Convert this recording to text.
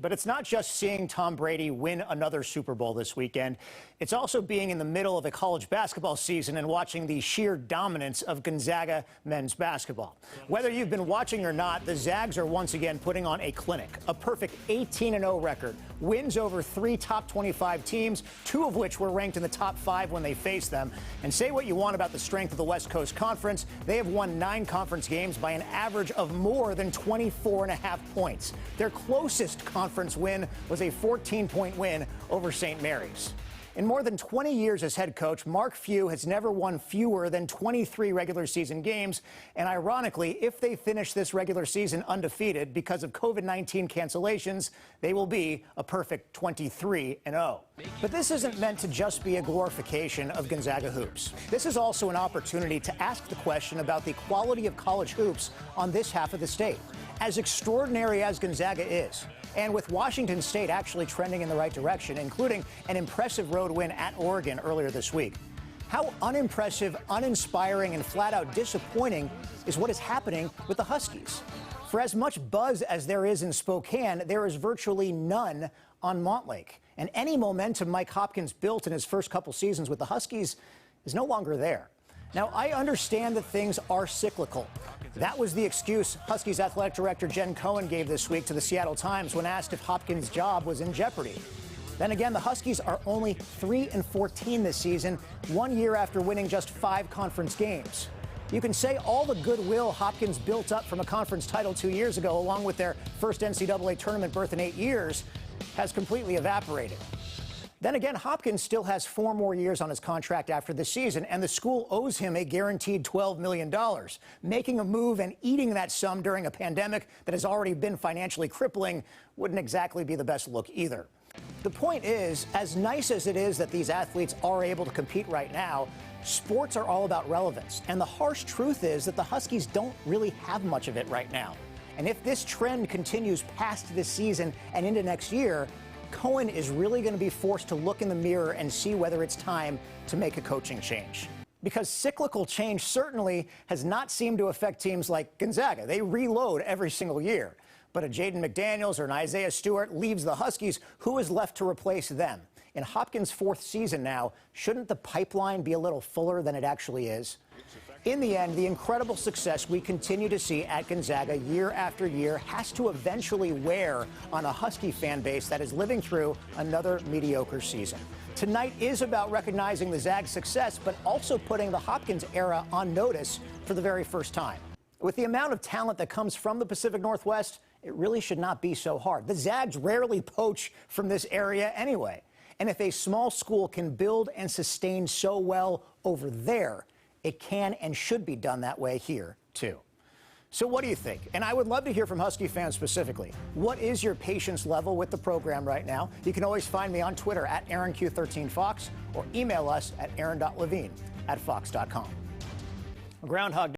But it's not just seeing Tom Brady win another Super Bowl this weekend. It's also being in the middle of a college basketball season and watching the sheer dominance of Gonzaga men's basketball. Whether you've been watching or not, the Zags are once again putting on a clinic. A perfect 18-0 record, wins over 3 top 25 teams, 2 of which were ranked in the top 5 when they faced them. And say what you want about the strength of the West Coast Conference, they have won 9 conference games by an average of more than 24.5 points. Their closest conference win was a 14-point win over St. Mary's. In more than 20 years as head coach, Mark Few has never won fewer than 23 regular season games. And ironically, if they finish this regular season undefeated because of COVID-19 cancellations, they will be a perfect 23-0. But this isn't meant to just be a glorification of Gonzaga hoops. This is also an opportunity to ask the question about the quality of college hoops on this half of the state. As extraordinary as Gonzaga is, and with Washington State actually trending in the right direction, including an impressive road win at Oregon earlier this week, how unimpressive, uninspiring, and flat-out disappointing is what is happening with the Huskies? For as much buzz as there is in Spokane, there is virtually none on Montlake. And any momentum Mike Hopkins built in his first couple seasons with the Huskies is no longer there. Now, I understand that things are cyclical. That was the excuse Huskies athletic director Jen Cohen gave this week to the Seattle Times when asked if Hopkins' job was in jeopardy. Then again, the Huskies are only 3-14 this season, 1 year after winning just 5 conference games. You can say all the goodwill Hopkins built up from a conference title 2 years ago, along with their first NCAA tournament berth in 8 years, has completely evaporated. Then again, Hopkins still has 4 more years on his contract after this season, and the school owes him a guaranteed $12 million. Making a move and eating that sum during a pandemic that has already been financially crippling wouldn't exactly be the best look either. The point is, as nice as it is that these athletes are able to compete right now, sports are all about relevance. And the harsh truth is that the Huskies don't really have much of it right now. And if this trend continues past this season and into next year, Cohen is really going to be forced to look in the mirror and see whether it's time to make a coaching change. Because cyclical change certainly has not seemed to affect teams like Gonzaga. They reload every single year. But a Jaden McDaniels or an Isaiah Stewart leaves the Huskies. Who is left to replace them? In Hopkins' 4th season now, shouldn't the pipeline be a little fuller than it actually is? In the end, the incredible success we continue to see at Gonzaga year after year has to eventually wear on a Husky fan base that is living through another mediocre season. Tonight is about recognizing the Zags' success, but also putting the Hopkins era on notice for the very first time. With the amount of talent that comes from the Pacific Northwest, it really should not be so hard. The Zags rarely poach from this area anyway. And if a small school can build and sustain so well over there, it can and should be done that way here, too. So what do you think? And I would love to hear from Husky fans specifically. What is your patience level with the program right now? You can always find me on Twitter at AaronQ13Fox or email us at aaron.levine@fox.com. Groundhog